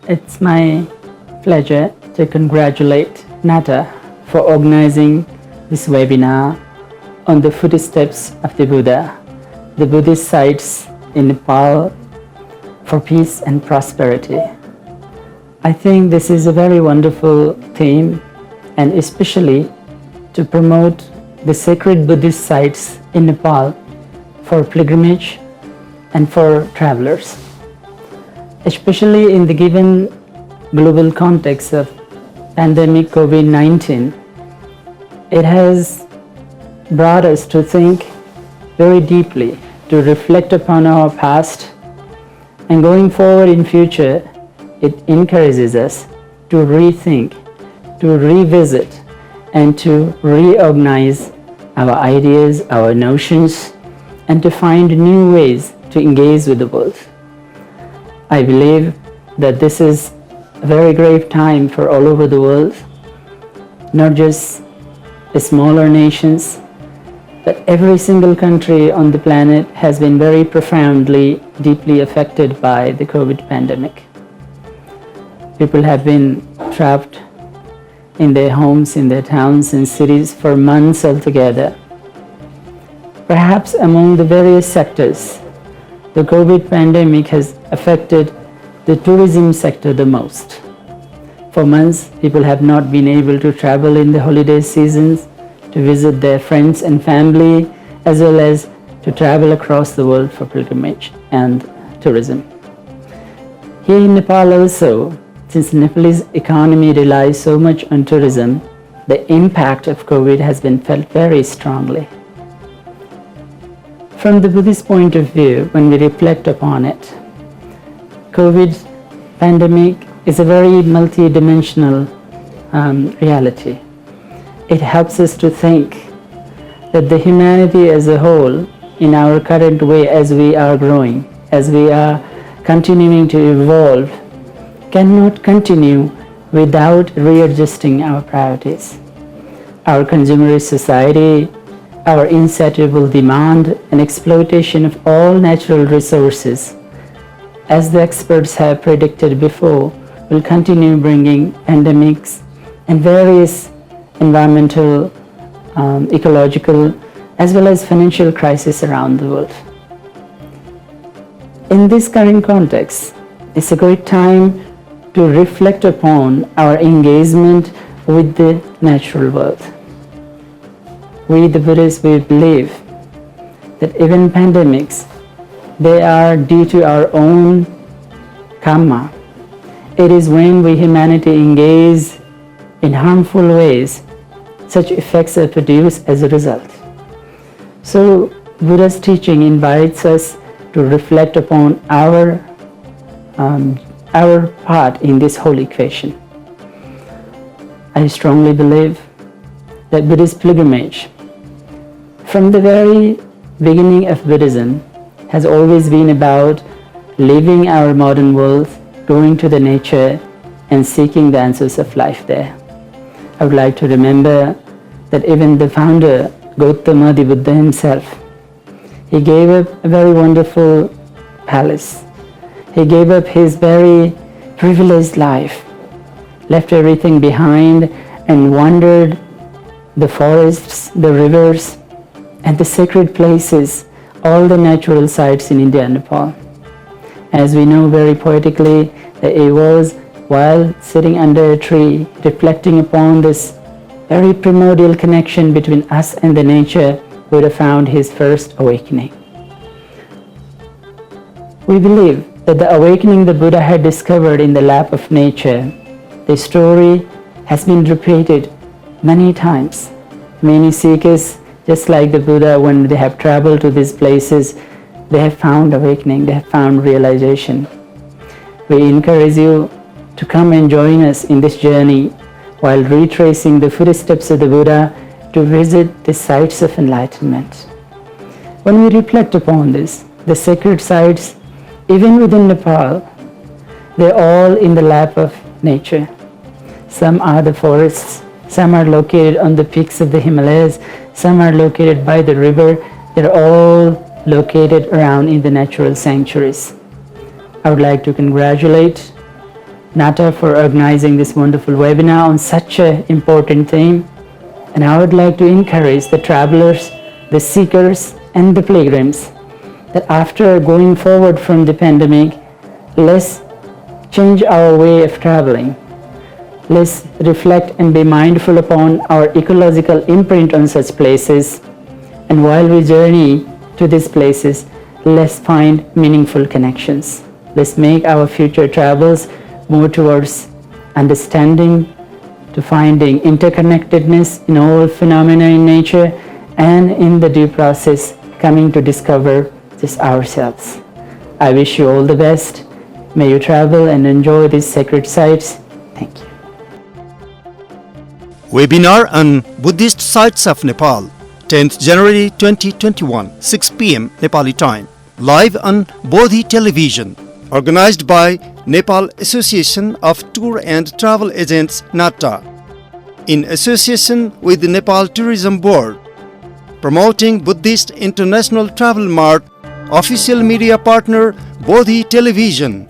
It's my pleasure to congratulate NATA for organizing this webinar on the footsteps of the Buddha, the Buddhist sites in Nepal for peace and prosperity. I think this is a very wonderful theme, and especially to promote the sacred Buddhist sites in Nepal for pilgrimage and for travelers. Especially in the given global context of pandemic COVID-19, it has brought us to think very deeply, to reflect upon our past, and going forward in future, it encourages us to rethink, to revisit, and to reorganize our ideas, our notions, and to find new ways to engage with the world. I believe that this is a very grave time for all over the world, not just the smaller nations, but every single country on the planet has been very profoundly, deeply affected by the COVID pandemic. People have been trapped in their homes, in their towns and cities for months altogether. Perhaps among the various sectors, the COVID pandemic has affected the tourism sector the most. For months, people have not been able to travel in the holiday seasons, to visit their friends and family, as well as to travel across the world for pilgrimage and tourism. Here in Nepal also, since Nepalese economy relies so much on tourism, the impact of COVID has been felt very strongly. From the Buddhist point of view, when we reflect upon it, COVID pandemic is a very multi-dimensional reality. It helps us to think that the humanity as a whole, in our current way, as we are growing, as we are continuing to evolve, cannot continue without readjusting our priorities. Our consumerist society, our insatiable demand and exploitation of all natural resources, as the experts have predicted before, will continue bringing pandemics and various environmental, ecological, as well as financial crises around the world. In this current context, it's a great time to reflect upon our engagement with the natural world. We, the Buddhists, we believe that even pandemics, they are due to our own karma. It is when we humanity engage in harmful ways, such effects are produced as a result. So Buddha's teaching invites us to reflect upon our part in this whole equation. I strongly believe that Buddhist pilgrimage, from the very beginning of Buddhism, has always been about leaving our modern world, going to the nature, and seeking the answers of life there. I would like to remember that even the founder, Gautama the Buddha himself, he gave up a very wonderful palace. He gave up his very privileged life, left everything behind, and wandered the forests, the rivers, and the sacred places, all the natural sites in India and Nepal. As we know very poetically, that it was while sitting under a tree, reflecting upon this very primordial connection between us and the nature, Buddha found his first awakening. We believe that the awakening the Buddha had discovered in the lap of nature, the story has been repeated many times. Many seekers, just like the Buddha, when they have traveled to these places, they have found awakening, they have found realization. We encourage you to come and join us in this journey while retracing the footsteps of the Buddha to visit the sites of enlightenment. When we reflect upon this, the sacred sites, even within Nepal, they're all in the lap of nature. Some are the forests, some are located on the peaks of the Himalayas, some are located by the river. They're all located around in the natural sanctuaries. I would like to congratulate Nata, for organizing this wonderful webinar on such an important theme. And I would like to encourage the travelers, the seekers, and the pilgrims that after going forward from the pandemic, let's change our way of traveling. Let's reflect and be mindful upon our ecological imprint on such places. And while we journey to these places, let's find meaningful connections. Let's make our future travels more towards understanding, to finding interconnectedness in all phenomena in nature, and in the due process coming to discover just ourselves. I wish you all the best. May you travel and enjoy these sacred sites. Thank you. Webinar on Buddhist Sites of Nepal, 10th January 2021, 6 p.m. Nepali time, live on Bodhi Television, organized by Nepal Association of Tour and Travel Agents NATA, in association with the Nepal Tourism Board, promoting Buddhist International Travel Mart, official media partner Bodhi Television.